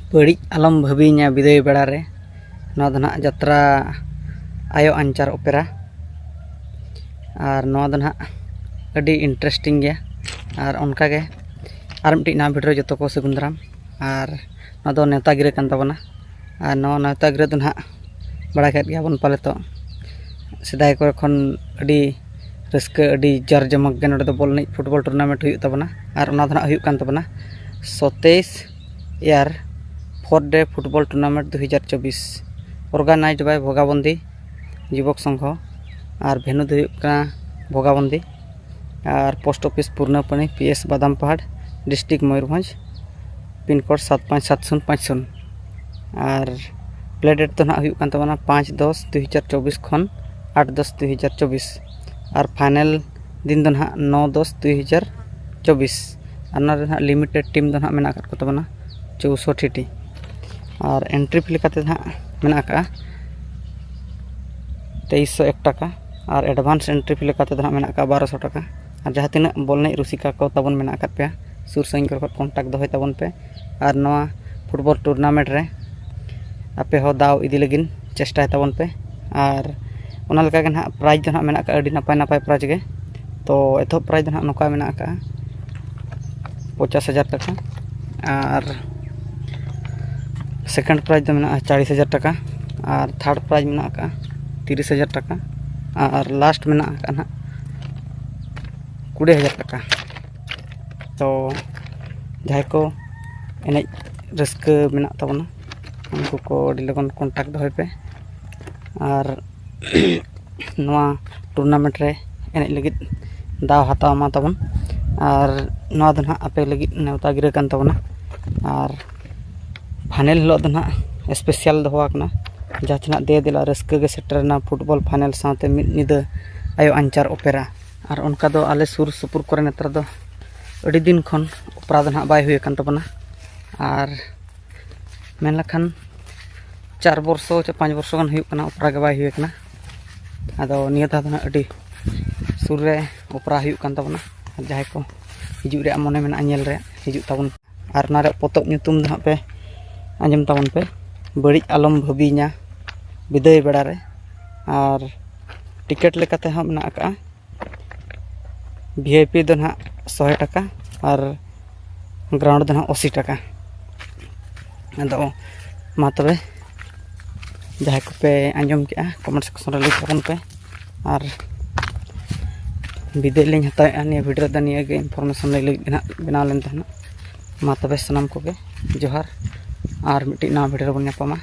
बड़ी आलम भाबीना विदाय बेड़ारे ना जत्रा आयो आंचार ओपेरा और ना अड़ी इंटरेस्टिंग गया और उनका के आर मिट्टी ना भिडियो जो को सगुन दाराम और ना नेता गिरे कान ताबना और नेता गिरे तो ना बड़ा खेत गया बन पाले तो सेदाय को खन अड़ी रस्क अड़ी जार जमक गए नोडे बॉल नहीं फुटबॉल टूर्नामेंट हुई ताबना और हुई कान ताबना 27 यार 4 day football tournament 2024 organise by Bhogabandi युवक संघ और भेनु भोगाबंदी और पोस्ट ऑफिस पूर्णपनी PS बादाम पहाड़ डिस्ट्रिक्ट मयूरभंज पिन कोड 757050 और प्ले डेट तो ना 5-10-2024 खन 8-10-2024 और फाइनल दिन तो ना 9-10-2024 और लिमिटेड टीम तो ना को तबना 64 टी और एंट्री फी लेकाते मेना का 2301 टाका और एडवांस एंट्री फी लेकाते मेना का 1200 टाका और जहाँ तीन बॉल नहीं रुसिका को तबन मेना का पे सुर साइन कर कॉन्टैक्ट दोहय तबन पे और नवा फुटबॉल टूर्नामेंट रे आपे हो दाव इदी लगिन चेष्टा तबन पे और उना लगा के ना प्राइज तो ना मेना का अड़ी नपाय प्राइज के तो एथो प्राइज तो ना नोका मेना का 50,000 टाका और सेकंड प्राइज तो मेना 40,000 टाका और थर्ड प्राइज मेना का 30,000 टाका और लास्ट मेना का ना 20,000 टाका तो जहाँ को एने रस्क मेना तबना उनको को अड़ी लगन कॉन्टैक्ट दोहय पे और नवा टूर्नामेंट रे एने लगित दाव हताव मा तबन और नवा दो ना आपे लगित नेवता गिरे कान तबना और फाइनल हिलो दो ना स्पेशल दोहवाकना जहाँ चना दे दिला रस्क के सेटरना फुटबॉल फाइनल साथे मिद निदा आयो आंचार ओपेरा और उनका दो आले सुर सुपुर करे नेत्र दो अड़ी दिन खन ओपरा दो ना बाय हुए कान तबना और मेन लखन 4 वर्ष 5 वर्ष गान हुई कना ओपरा के बाय हुए कना आदो निया ता ना अड़ी सुर रे ओपरा हुई कान तबना जहाँ को हिजू रे मने मेना नेल रे हिजू तबन और ना रे पोतब ᱧᱩᱛᱩᱢ दो पे आंजम तबन पे बड़ी आलम भाबीना विदाय बेड़ा रे और टिकट लेकाते हम मेना का VIP दो ना 100 टाका और ग्राउंड दो ना 80 टाका अदो मा तबे जहाँ को पे आंजम के कमेंट सेक्शन रे लिख तबन पे और विदाय लिंग हताया निया वीडियो दा निया गे इनफॉरमेशन ले बना लेन तहना मा तबे सनम को जोहार और मिट्टी ना वीडियो बन पामा।